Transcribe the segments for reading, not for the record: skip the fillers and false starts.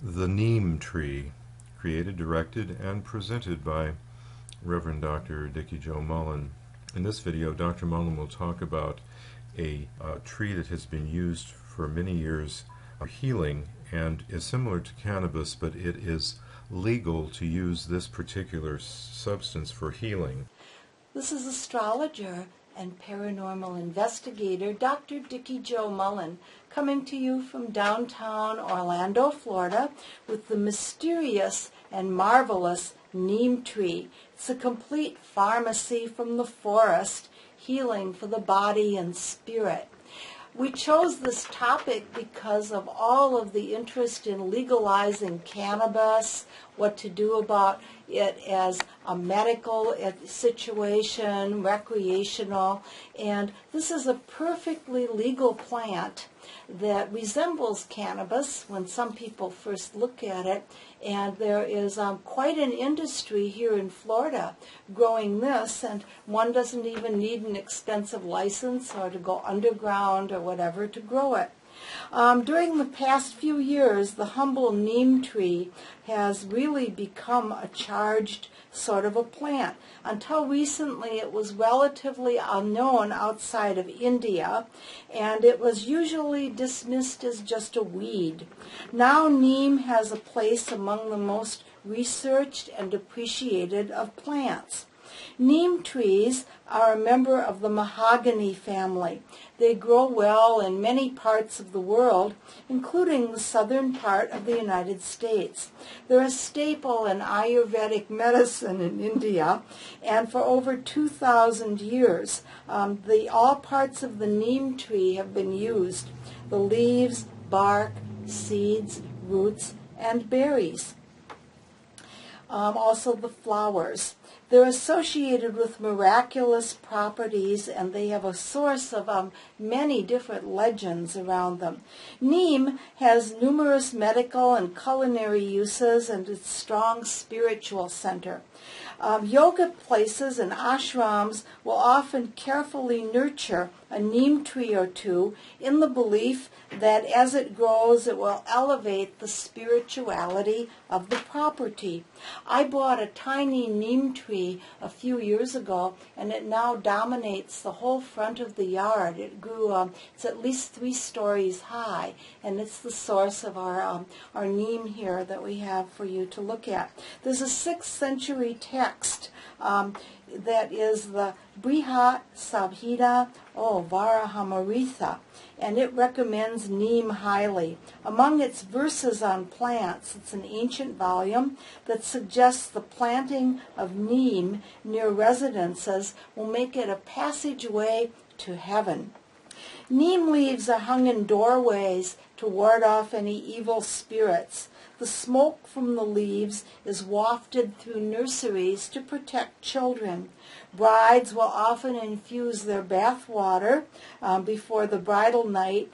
The Neem Tree, created, directed, and presented by Reverend Dr. Dikki Jo Mullen. In this video, Dr. Mullen will talk about a tree that has been used for many years for healing and is similar to cannabis, but it is legal to use this particular substance for healing. This is astrologer and paranormal investigator Dr. Dikki Jo Mullen, coming to you from downtown Orlando, Florida, with the mysterious and marvelous Neem Tree. It's a complete pharmacy from the forest, healing for the body and spirit. We chose this topic because of all of the interest in legalizing cannabis, what to do about it as a medical situation, recreational, and this is a perfectly legal plant that resembles cannabis when some people first look at it, and there is quite an industry here in Florida growing this, and one doesn't even need an expensive license or to go underground or whatever to grow it. During the past few years, the humble neem tree has really become a charged sort of a plant. Until recently, it was relatively unknown outside of India, and it was usually dismissed as just a weed. Now neem has a place among the most researched and appreciated of plants. Neem trees are a member of the mahogany family. They grow well in many parts of the world, including the southern part of the United States. They're a staple in Ayurvedic medicine in India, and for over 2,000 years, all parts of the neem tree have been used: the leaves, bark, seeds, roots, and berries. Also the flowers. They're associated with miraculous properties, and they have a source of many different legends around them. Neem has numerous medical and culinary uses, and it's a strong spiritual center. Yoga places and ashrams will often carefully nurture a neem tree or two in the belief that as it grows it will elevate the spirituality of the property. I bought a tiny neem tree a few years ago, and it now dominates the whole front of the yard. It grew, it's at least 3 stories high, and it's the source of our neem here that we have for you to look at. There's a 6th century text that is the Brihat Samhita Varahamritha, and it recommends neem highly. Among its verses on plants, it's an ancient volume that suggests the planting of neem near residences will make it a passageway to heaven. Neem leaves are hung in doorways to ward off any evil spirits. The smoke from the leaves is wafted through nurseries to protect children. Brides will often infuse their bath water before the bridal night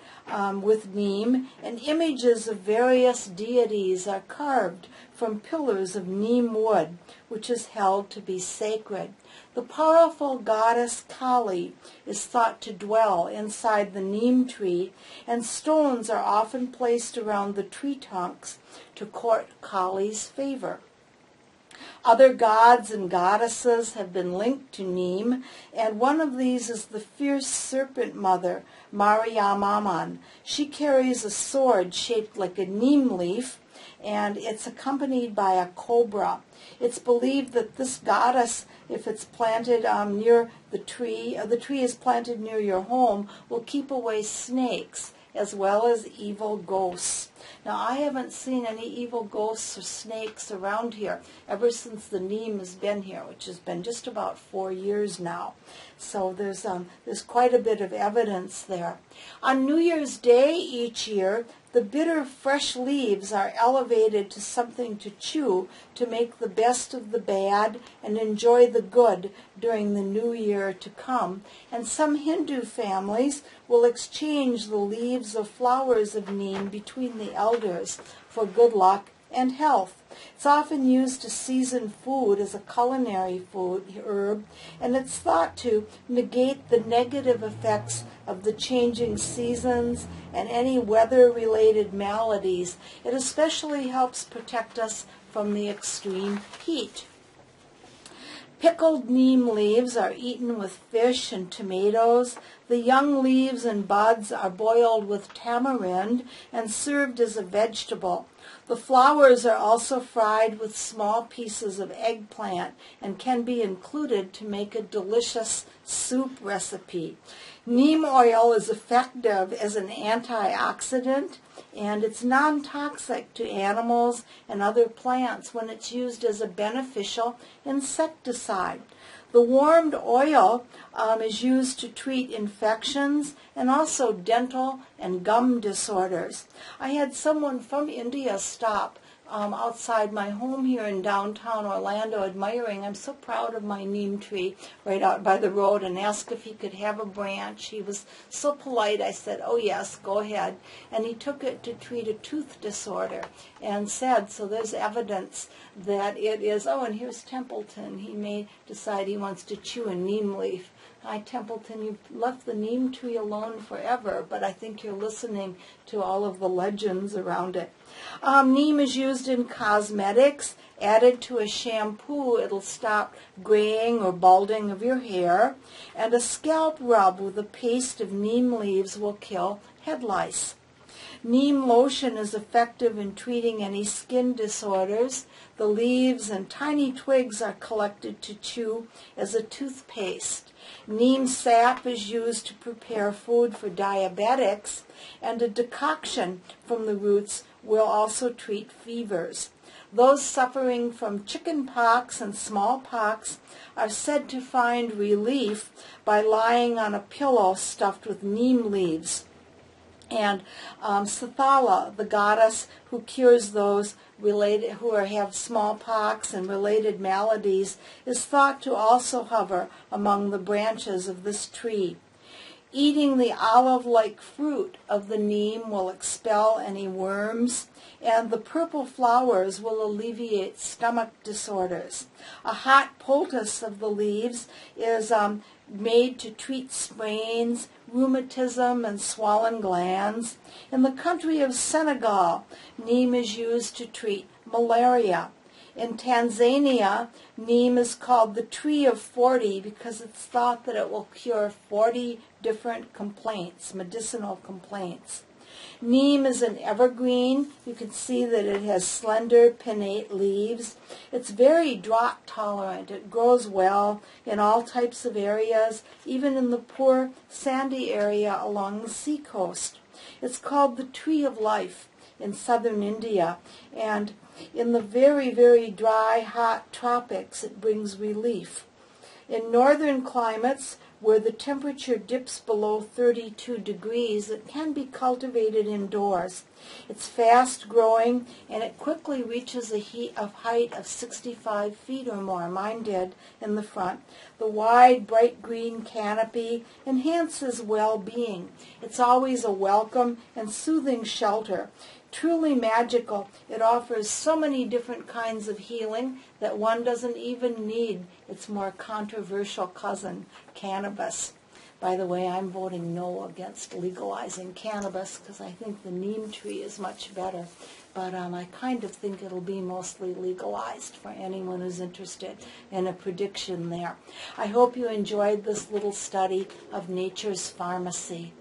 with neem, and images of various deities are carved from pillars of neem wood, which is held to be sacred. The powerful goddess Kali is thought to dwell inside the neem tree, and stones are often placed around the tree trunks to court Kali's favor. Other gods and goddesses have been linked to neem, and one of these is the fierce serpent mother, Mariamman. She carries a sword shaped like a neem leaf, and it's accompanied by a cobra. It's believed that this goddess, if it's planted near the tree is planted near your home, will keep away snakes as well as evil ghosts. Now, I haven't seen any evil ghosts or snakes around here ever since the neem has been here, which has been just about 4 years now. So there's quite a bit of evidence there. On New Year's Day each year, the bitter fresh leaves are elevated to something to chew to make the best of the bad and enjoy the good during the new year to come. And some Hindu families will exchange the leaves or flowers of neem between the elders for good luck and health. It's often used to season food as a culinary food herb, and it's thought to negate the negative effects of the changing seasons and any weather-related maladies. It especially helps protect us from the extreme heat. Pickled neem leaves are eaten with fish and tomatoes. The young leaves and buds are boiled with tamarind and served as a vegetable. The flowers are also fried with small pieces of eggplant and can be included to make a delicious soup recipe. Neem oil is effective as an antioxidant, and it's non-toxic to animals and other plants when it's used as a beneficial insecticide. The warmed oil is used to treat infections and also dental and gum disorders. I had someone from India stop outside my home here in downtown Orlando admiring. I'm so proud of my neem tree right out by the road, and asked if he could have a branch. He was so polite. I said, oh yes, go ahead. And he took it to treat a tooth disorder and said, so there's evidence that it is, oh, and here's Templeton. He may decide he wants to chew a neem leaf. Hi, Templeton, you've left the neem tree alone forever, but I think you're listening to all of the legends around it. Neem is used in cosmetics. Added to a shampoo, it'll stop graying or balding of your hair. And a scalp rub with a paste of neem leaves will kill head lice. Neem lotion is effective in treating any skin disorders. The leaves and tiny twigs are collected to chew as a toothpaste. Neem sap is used to prepare food for diabetics, and a decoction from the roots will also treat fevers. Those suffering from chicken pox and smallpox are said to find relief by lying on a pillow stuffed with neem leaves. And Sathala, the goddess who cures those who have smallpox and related maladies, is thought to also hover among the branches of this tree. Eating the olive-like fruit of the neem will expel any worms, and the purple flowers will alleviate stomach disorders. A hot poultice of the leaves is made to treat sprains, rheumatism, and swollen glands. In the country of Senegal, neem is used to treat malaria. In Tanzania, neem is called the tree of 40 because it's thought that it will cure 40 different complaints, medicinal complaints. Neem is an evergreen. You can see that it has slender pinnate leaves. It's very drought tolerant. It grows well in all types of areas, even in the poor sandy area along the seacoast. It's called the tree of life in southern India, and in the very, very dry, hot tropics, it brings relief. In northern climates, where the temperature dips below 32 degrees, it can be cultivated indoors. It's fast-growing, and it quickly reaches a height of 65 feet or more. Mine did in the front. The wide, bright green canopy enhances well-being. It's always a welcome and soothing shelter. Truly magical. It offers so many different kinds of healing that one doesn't even need its more controversial cousin, cannabis. By the way, I'm voting no against legalizing cannabis because I think the neem tree is much better. But I kind of think it'll be mostly legalized for anyone who's interested in a prediction there. I hope you enjoyed this little study of nature's pharmacy.